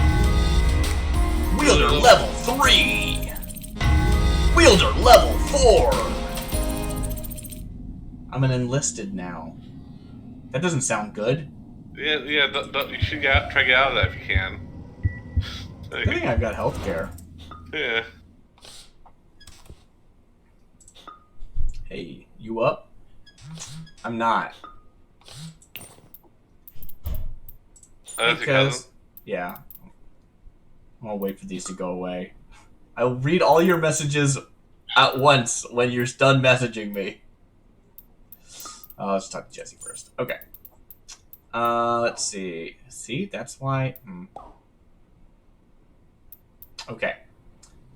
Wielder level 3. Wielder level 4. I'm an enlisted now. That doesn't sound good. Yeah. You should try to get out of that if you can. I think I've got healthcare. Yeah. Hey, you up? I'm not. That's your cousin? Yeah. I'll wait for these to go away. I'll read all your messages at once when you're done messaging me. Let's talk to Jesse first. Okay. Let's see. See, that's why... Okay.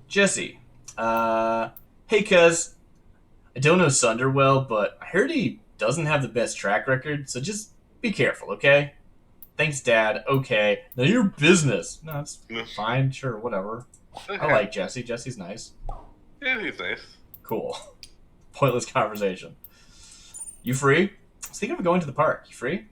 Jesse. Hey, cuz. I don't know Sunder well, but I heard he doesn't have the best track record, so just be careful, okay? Thanks, Dad. Okay. Now your business. No, it's fine. Sure, whatever. Okay. I like Jesse. Jesse's nice. Yeah, he's nice. Cool. Pointless conversation. You free? I was thinking of going to the park. You free?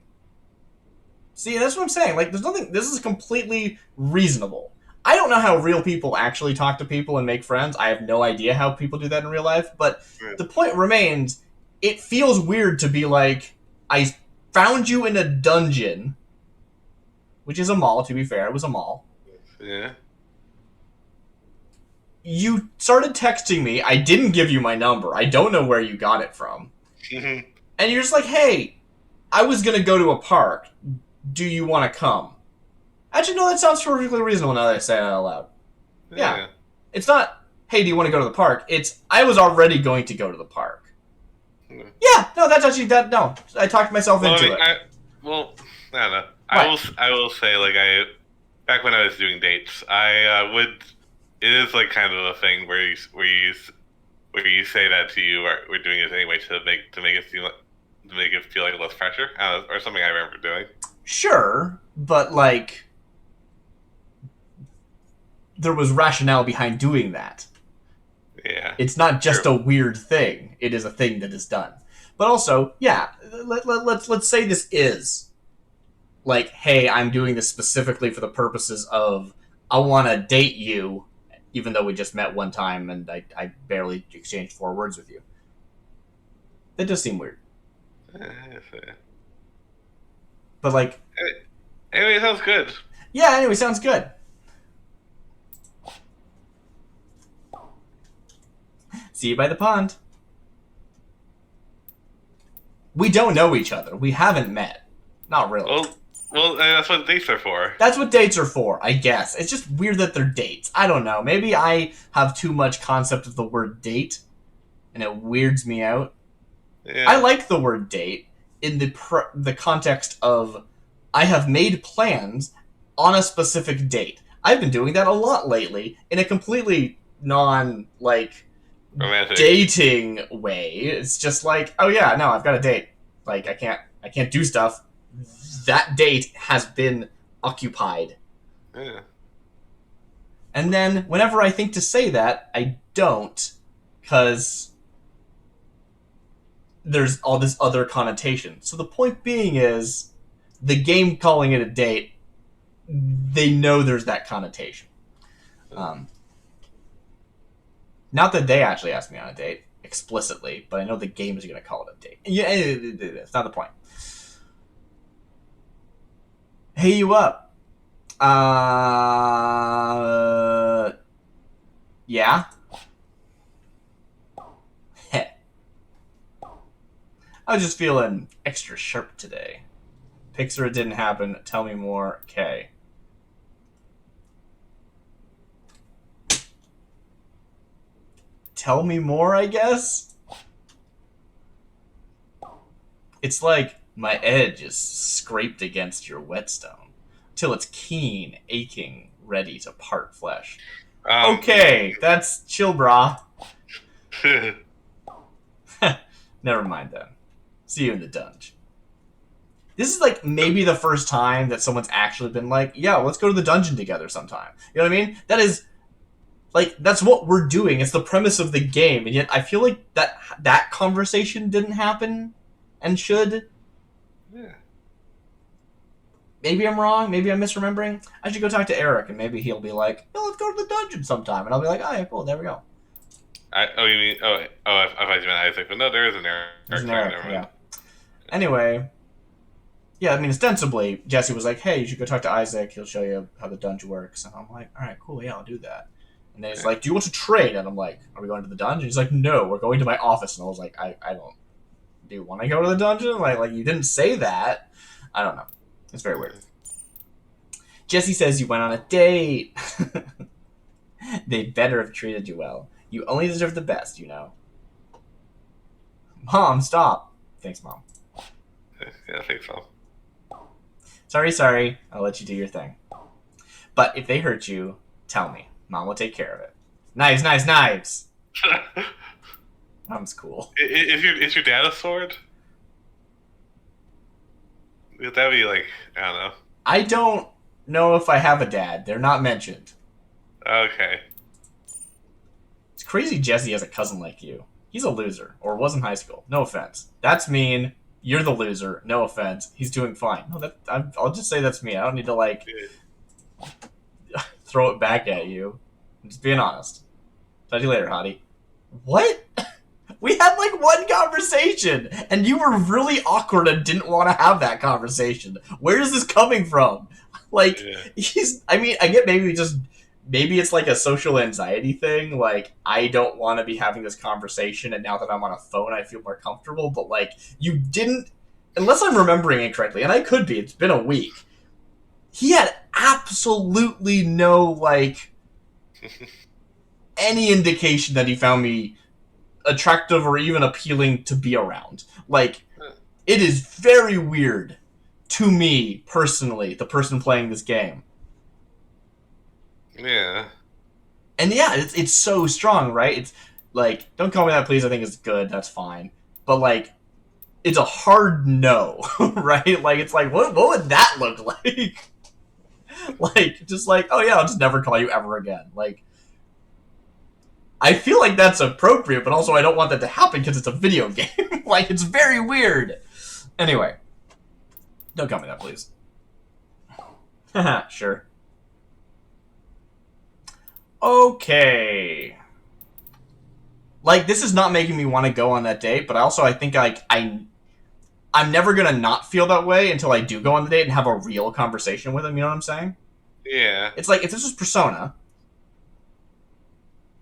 See, that's what I'm saying. Like, there's nothing... This is completely reasonable. I don't know how real people actually talk to people and make friends. I have no idea how people do that in real life. But the point remains, it feels weird to be like, I found you in a dungeon, which is a mall, to be fair. It was a mall. Yeah. You started texting me. I didn't give you my number. I don't know where you got it from. And you're just like, hey, I was going to go to a park. Do you want to come? Actually, no, that sounds perfectly reasonable now that I say it out loud. Yeah. It's not, hey, do you want to go to the park? It's, I was already going to go to the park. Yeah, no, that's actually, no. I talked myself into it. I don't know. I will say, like, back when I was doing dates, it is, like, kind of a thing where you say that to you, or we're doing it anyway to make it feel like less pressure, or something I remember doing. Sure, but, like, there was rationale behind doing that. Yeah. It's not just a weird thing. It is a thing that is done. But also, yeah, let's say this is like, hey, I'm doing this specifically for the purposes of I want to date you, even though we just met one time and I barely exchanged 4 words with you. That does seem weird. But like... Anyway, sounds good. Yeah, anyway, sounds good. See you by the pond. We don't know each other. We haven't met. Not really. Well, that's what dates are for. That's what dates are for, I guess. It's just weird that they're dates. I don't know. Maybe I have too much concept of the word date, and it weirds me out. Yeah. I like the word date in the context of I have made plans on a specific date. I've been doing that a lot lately in a completely non-like... romantic dating way. It's just like, oh yeah, no, I've got a date. Like, I can't do stuff. That date has been occupied. Yeah. And then whenever I think to say that, I don't, because there's all this other connotation. So the point being is, the game calling it a date, they know there's that connotation. Not that they actually asked me on a date explicitly, but I know the game is going to call it a date. Yeah, it's not the point. Hey, you up? Yeah? Heh. I was just feeling extra sharp today. Pixar, it didn't happen. Tell me more. Okay. Tell me more, I guess? It's like my edge is scraped against your whetstone, till it's keen, aching, ready to part flesh. Okay, that's chill, brah. Never mind then. See you in the dungeon. This is like maybe the first time that someone's actually been like, yeah, let's go to the dungeon together sometime. You know what I mean? That is... like, that's what we're doing. It's the premise of the game, and yet I feel like that conversation didn't happen and should. Yeah. Maybe I'm wrong. Maybe I'm misremembering. I should go talk to Eric, and maybe he'll be like, "No, let's go to the dungeon sometime." And I'll be like, "Oh, yeah, cool. There we go." I thought you meant Isaac, but no, there is an Eric. There's an Eric, yeah. Anyway, yeah, I mean, ostensibly, Jesse was like, "Hey, you should go talk to Isaac. He'll show you how the dungeon works." And I'm like, "All right, cool. Yeah, I'll do that." And then he's like, "Do you want to trade?" And I'm like, "Are we going to the dungeon?" He's like, "No, we're going to my office." And I was like, I don't. Do you want to go to the dungeon? Like you didn't say that. I don't know. It's very weird. Jesse says you went on a date. They better have treated you well. You only deserve the best, you know. Mom, stop. Thanks, Mom. Yeah, I think so. Sorry. I'll let you do your thing. But if they hurt you, tell me. Mom will take care of it. Knives! Mom's cool. Is your dad a sword? That'd be like, I don't know. I don't know if I have a dad. They're not mentioned. Okay. It's crazy Jesse has a cousin like you. He's a loser, or was in high school. No offense. That's mean. You're the loser. No offense. He's doing fine. No, I'll just say that's me. I don't need to, like, throw it back at you. I'm just being honest. Talk to you later, hottie. What? We had, like, one conversation, and you were really awkward and didn't want to have that conversation. Where is this coming from? Like, I get maybe it's like a social anxiety thing. Like, I don't want to be having this conversation, and now that I'm on a phone, I feel more comfortable. But, like, you didn't, unless I'm remembering it correctly, and I could be, it's been a week. He had absolutely no, like, any indication that he found me attractive or even appealing to be around. Like, it is very weird to me, personally, the person playing this game. Yeah. And yeah, it's so strong, right? It's like, don't call me that, please. I think it's good. That's fine. But like, it's a hard no, right? Like, it's like, what would that look like? Like, just like, oh yeah, I'll just never call you ever again. Like, I feel like that's appropriate, but also I don't want that to happen because it's a video game. Like, it's very weird. Anyway, don't call me that, please. Haha, sure. Okay. Like, this is not making me want to go on that date, but I think, like, I'm never gonna not feel that way until I do go on the date and have a real conversation with him, you know what I'm saying? Yeah. It's like, if this was Persona,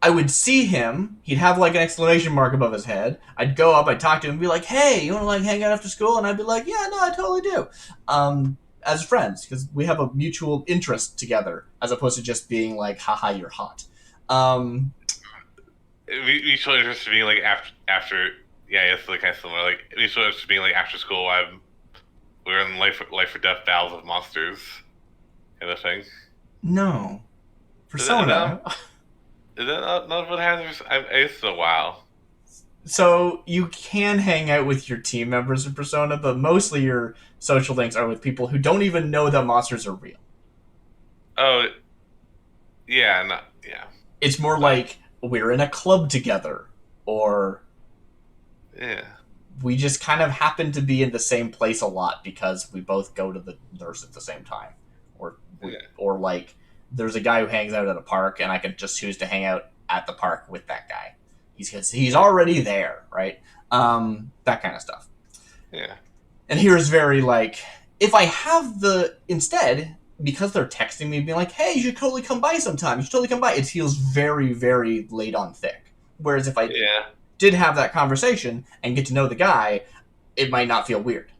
I would see him, he'd have, like, an exclamation mark above his head, I'd go up, I'd talk to him and be like, hey, you wanna, like, hang out after school? And I'd be like, yeah, no, I totally do. As friends, because we have a mutual interest together, as opposed to just being like, haha, you're hot. Mutual interest being like after yeah, it's like kind of similar. Like mutual interest being like after school, we're in life or death battles of monsters, kind of thing. No, Persona. Is that not what happens? It's a while. So you can hang out with your team members in Persona, but mostly your social links are with people who don't even know that monsters are real. Oh, yeah, yeah. It's more like we're in a club together, or yeah, we just kind of happen to be in the same place a lot because we both go to the nurse at the same time, or like there's a guy who hangs out at a park, and I could just choose to hang out at the park with that guy. He's already there, right? That kind of stuff. Yeah. And here's very, like, if I have instead, because they're texting me, being like, hey, you should totally come by sometime. You should totally come by. It feels very, very laid on thick. Whereas if I did have that conversation and get to know the guy, it might not feel weird.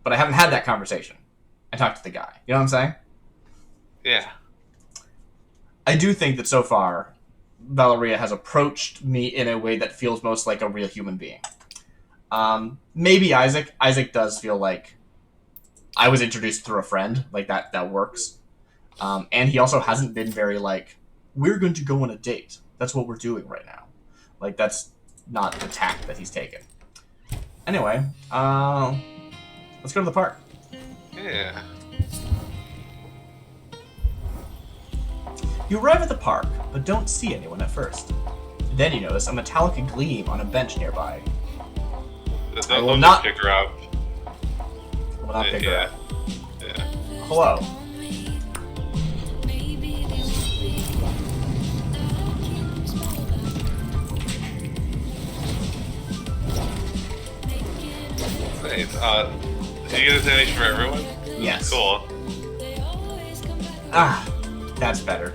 But I haven't had that conversation. I talked to the guy. You know what I'm saying? Yeah. I do think that so far, Valeria has approached me in a way that feels most like a real human being. Maybe Isaac. Isaac does feel like I was introduced through a friend. Like, that works. And he also hasn't been very, like, we're going to go on a date. That's what we're doing right now. Like, that's not the tack that he's taken. Anyway, let's go to the park. Yeah. You arrive at the park, but don't see anyone at first. Then you notice a metallic gleam on a bench nearby. I will not pick her up. I will not pick her up. Yeah. Hello. Nice. Did you get this animation for everyone? Yes. Cool. Ah, that's better.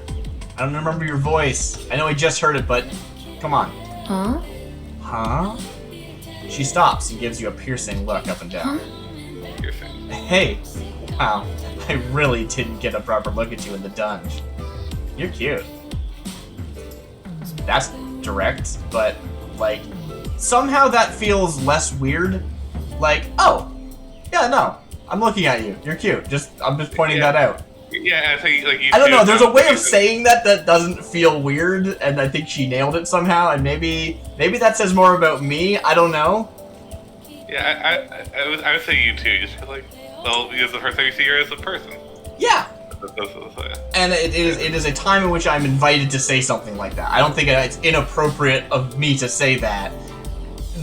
I don't remember your voice. I know I just heard it, but come on. Huh? Huh? She stops and gives you a piercing look up and down. Piercing. Hey. Wow. I really didn't get a proper look at you in the dungeon. You're cute. That's direct, but, like, somehow that feels less weird. Like, oh, yeah, no, I'm looking at you. You're cute. I'm just pointing that out. Yeah, I think, like, I don't know, there's a way of saying that doesn't feel weird, and I think she nailed it somehow, and maybe that says more about me, I don't know. Yeah, I would say you too, just because, like, well, because the first thing you see her as a person. Yeah. Yeah. And it is a time in which I'm invited to say something like that. I don't think it's inappropriate of me to say that.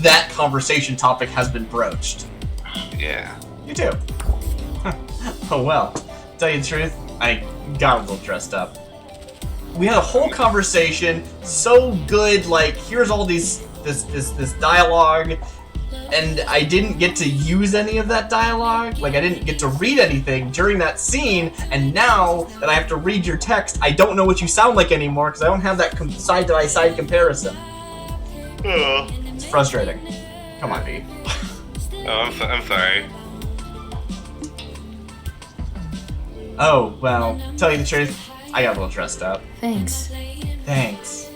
That conversation topic has been broached. Yeah. You too. Oh well. Tell you the truth, I got a little dressed up. We had a whole conversation, so good, like, here's all this dialogue, and I didn't get to use any of that dialogue. Like, I didn't get to read anything during that scene, and now that I have to read your text, I don't know what you sound like anymore, because I don't have that side-by-side comparison. Oh. It's frustrating. Come on, B. Oh, I'm sorry. Oh, well, tell you the truth, I got a little dressed up. Thanks. Thanks.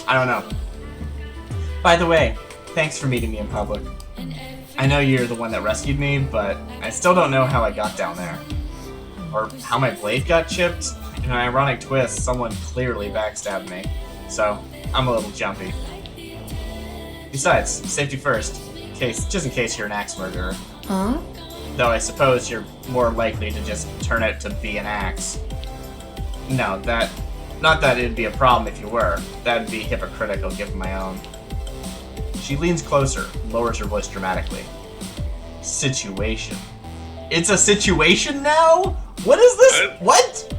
I don't know. By the way, thanks for meeting me in public. I know you're the one that rescued me, but I still don't know how I got down there. Or how my blade got chipped. In an ironic twist, someone clearly backstabbed me. So, I'm a little jumpy. Besides, safety first. Just in case you're an axe murderer. Huh? Though I suppose you're more likely to just turn out to be an axe. No, not that it'd be a problem if you were. That'd be hypocritical given my own. She leans closer, lowers her voice dramatically. Situation. It's a situation now? What is this? What?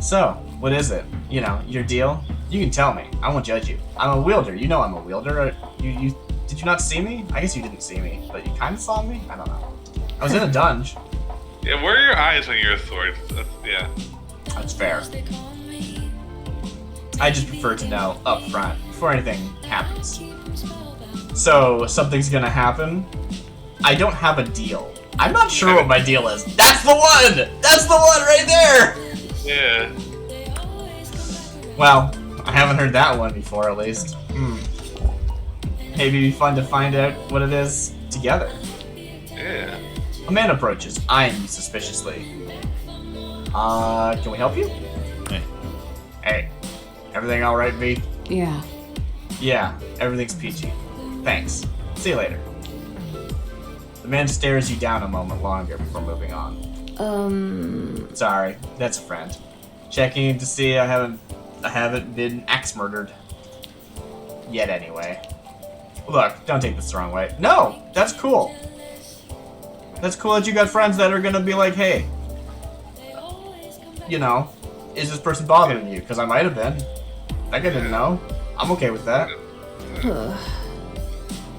So, what is it? You know, your deal? You can tell me. I won't judge you. I'm a wielder. You know I'm a wielder. Did you not see me? I guess you didn't see me, but you kind of saw me? I don't know. I was in a dungeon. Yeah, where are your eyes when you're a sword? Yeah. That's fair. I just prefer to know up front before anything happens. So, something's gonna happen. I don't have a deal. I'm not sure what my deal is. That's the one! That's the one right there! Yeah. Well, I haven't heard that one before, at least. Maybe it'd be fun to find out what it is together. Yeah. A man approaches, eyeing me suspiciously. Can we help you? Hey, everything alright, V? Yeah. Yeah, everything's peachy. Thanks. See you later. The man stares you down a moment longer before moving on. Sorry, that's a friend. Checking in to see I haven't been axe murdered. Yet anyway. Look, don't take this the wrong way. No! That's cool. That's cool that you got friends that are gonna be like, hey, you know, is this person bothering you? Because I might have been. That guy didn't know. I'm okay with that.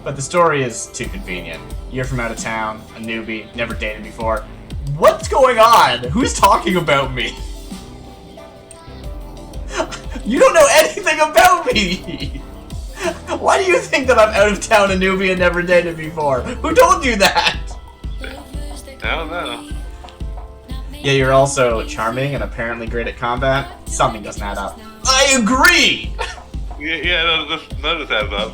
But the story is too convenient. You're from out of town, a newbie, never dated before. What's going on? Who's talking about me? You don't know anything about me! Why do you think that I'm out of town, a newbie, and never dated before? Who told you that? I don't know. Yeah, you're also charming and apparently great at combat. Something doesn't add up. I agree! Yeah, none of this adds up.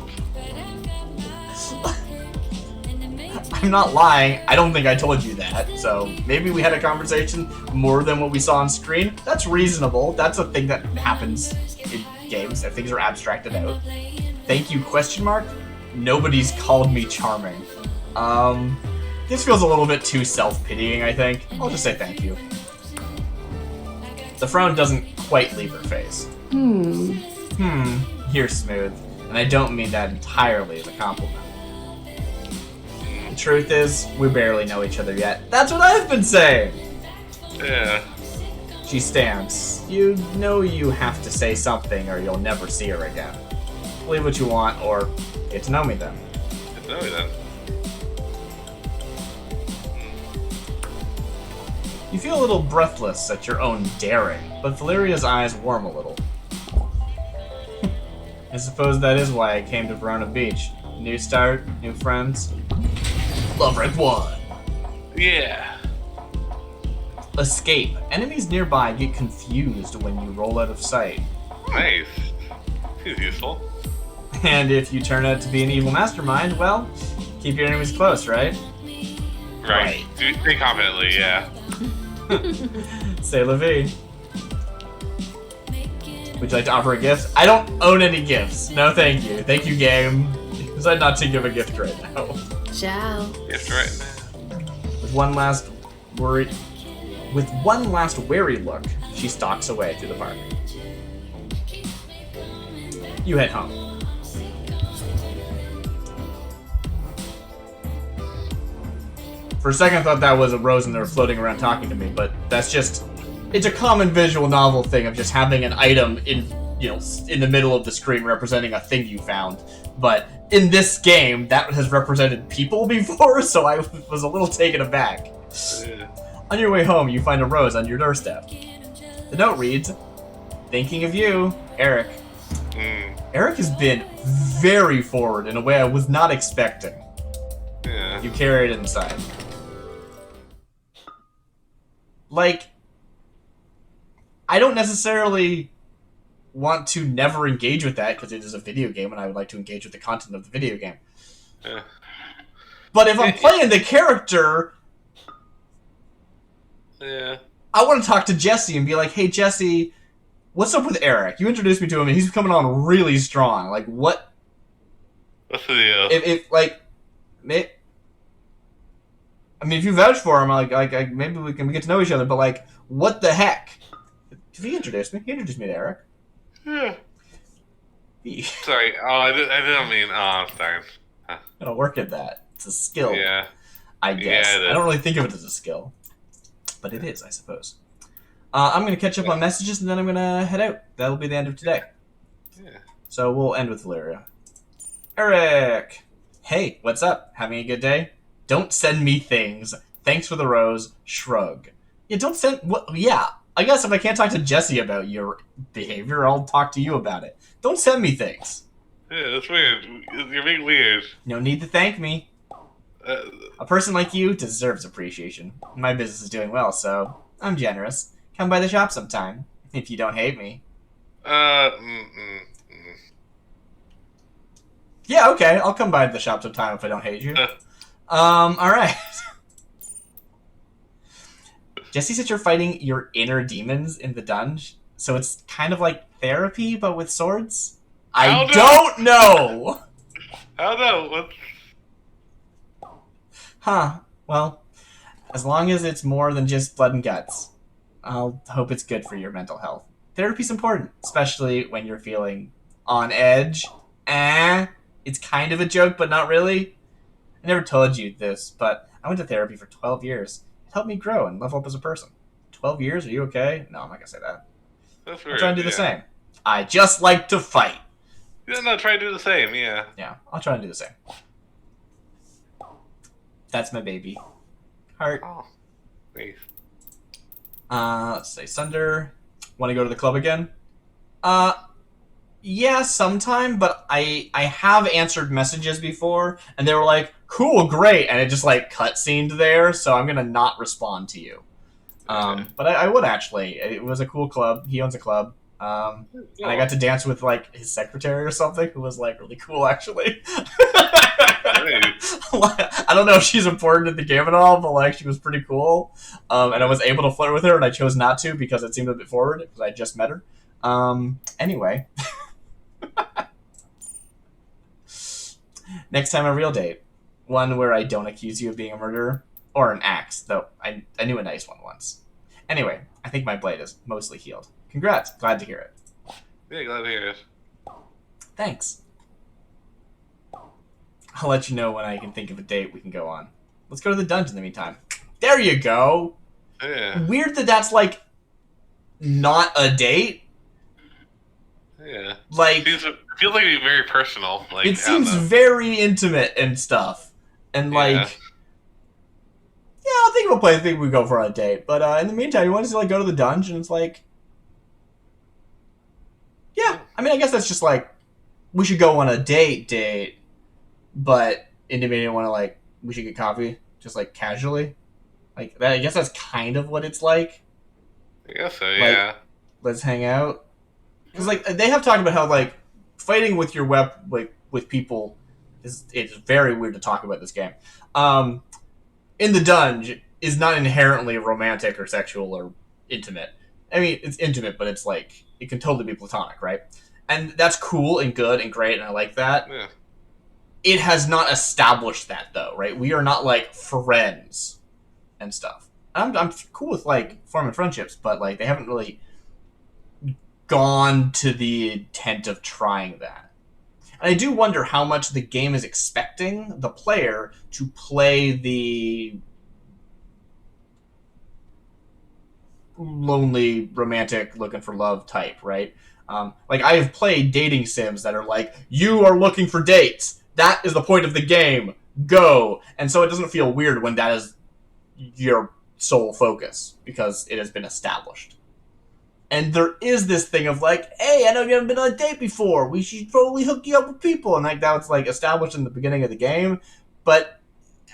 I'm not lying. I don't think I told you that. So maybe we had a conversation more than what we saw on screen. That's reasonable. That's a thing that happens in games, that things are abstracted out. Thank you, question mark? Nobody's called me charming. This feels a little bit too self-pitying, I think. I'll just say thank you. The frown doesn't quite leave her face. You're smooth. And I don't mean that entirely as a compliment. The truth is, we barely know each other yet. That's what I've been saying! Yeah. She stands. You know you have to say something or you'll never see her again. Believe what you want, or get to know me then. Get to know me then. You feel a little breathless at your own daring, but Valeria's eyes warm a little. I suppose that is why I came to Verona Beach. New start, new friends. Love Rank 1. Yeah. Escape. Enemies nearby get confused when you roll out of sight. Nice. Seems useful. And if you turn out to be an evil mastermind, well, keep your enemies close, right? Right. Think confidently, yeah. C'est la vie. Would you like to offer a gift? I don't own any gifts. No, thank you. Thank you, game. Decide not to give a gift right now. Ciao. Gift right now. With one last wary look, she stalks away through the park. You head home. For a second, I thought that was a rose and they were floating around talking to me, but that's just... It's a common visual novel thing of just having an item in the middle of the screen representing a thing you found. But in this game, that has represented people before, so I was a little taken aback. Yeah. On your way home, you find a rose on your doorstep. The note reads, "Thinking of you, Eric." Eric has been very forward in a way I was not expecting. Yeah. You carry it inside. Like, I don't necessarily want to never engage with that because it is a video game and I would like to engage with the content of the video game. Yeah. But if I'm playing the character, Yeah. I want to talk to Jesse and be like, "Hey, Jesse, what's up with Eric? You introduced me to him and he's coming on really strong. Like, what? What's the deal? If you vouch for him, like maybe we can get to know each other. But like, what the heck? If he introduced me, to Eric. Yeah. Sorry. Oh, I didn't mean. Oh, I'm sorry. Huh. Gotta work at that. It's a skill. Yeah. I guess. Yeah, it is. I don't really think of it as a skill, but it is, I suppose. I'm gonna catch up on messages and then I'm gonna head out. That'll be the end of today. Yeah. So we'll end with Valeria. Eric! Hey, what's up? Having a good day? Don't send me things. Thanks for the rose. Shrug. Yeah, don't send... What? Yeah, I guess if I can't talk to Jesse about your behavior, I'll talk to you about it. Don't send me things. Yeah, that's weird. You're being weird. No need to thank me. A person like you deserves appreciation. My business is doing well, so I'm generous. Come by the shop sometime, if you don't hate me. Yeah, okay, I'll come by the shop sometime if I don't hate you. Alright. Jesse said you're fighting your inner demons in the dungeon, so it's kind of like therapy, but with swords? I don't know! I don't know. What? Huh. Well, as long as it's more than just blood and guts, I'll hope it's good for your mental health. Therapy's important, especially when you're feeling on edge. It's kind of a joke, but not really. I never told you this, but I went to therapy for 12 years. It helped me grow and level up as a person. 12 years? Are you okay? No, I'm not gonna say that. That's weird. I'll try and do the same. I just like to fight. Yeah, no, try to do the same, yeah. Yeah, I'll try and do the same. That's my baby. Heart. Oh, nice. Let's say Sunder. Want to go to the club again? Yeah, sometime, but I have answered messages before, and they were like, "Cool, great," and it just like cutscened there, so I'm gonna not respond to you. But I would actually. It was a cool club. He owns a club. And I got to dance with like his secretary or something, who was like really cool actually. I don't know if she's important in the game at all, but like she was pretty cool. And I was able to flirt with her, and I chose not to because it seemed a bit forward because I just met her. Anyway. Next time a real date. One where I don't accuse you of being a murderer. Or an axe, though I knew a nice one once. Anyway, I think my blade is mostly healed. Congrats. Glad to hear it. Yeah, glad to hear it. Thanks. I'll let you know when I can think of a date we can go on. Let's go to the dungeon in the meantime. There you go! Yeah. Weird that that's, like, not a date. Yeah. Like... It feels like it'd be very personal. Like, it seems very intimate and stuff. And, like... Yeah. Yeah, I'll think of a place I think we go for a date. But in the meantime, you want to like go to the dungeon? It's like, yeah. I mean, I guess that's just like we should go on a date, but Indy didn't want to like we should get coffee, just like casually. Like that, I guess that's kind of what it's like. I guess so. Like, Yeah. let's hang out. Because like they have talked about how like fighting with your with people it's very weird to talk about this game. In the dungeon is not inherently romantic or sexual or intimate. I mean, it's intimate, but it's like it can totally be platonic, right? And that's cool and good and great, and I like that. Yeah. It has not established that though, right? We are not like friends and stuff. I'm cool with like forming friendships, but like they haven't really gone to the intent of trying that. And I do wonder how much the game is expecting the player to play the lonely, romantic, looking for love type, right? Like, I have played dating sims that are like, you are looking for dates. That is the point of the game. Go. And so it doesn't feel weird when that is your sole focus, because it has been established. And there is this thing of like, hey, I know you haven't been on a date before. We should probably hook you up with people. And like that was like established in the beginning of the game. But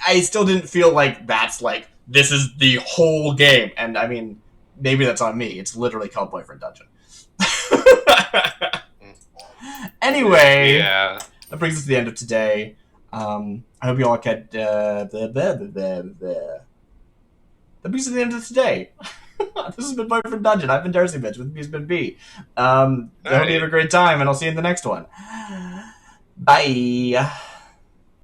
I still didn't feel like that's like, this is the whole game. And I mean, maybe that's on me. It's literally called Boyfriend Dungeon. Anyway, Yeah. that brings us to the end of today. I hope you all can. That brings us to the end of today. This has been Boyfriend Dungeon. I've been DarcyBits. With me has been B. I hope you have a great time, and I'll see you in the next one. Bye.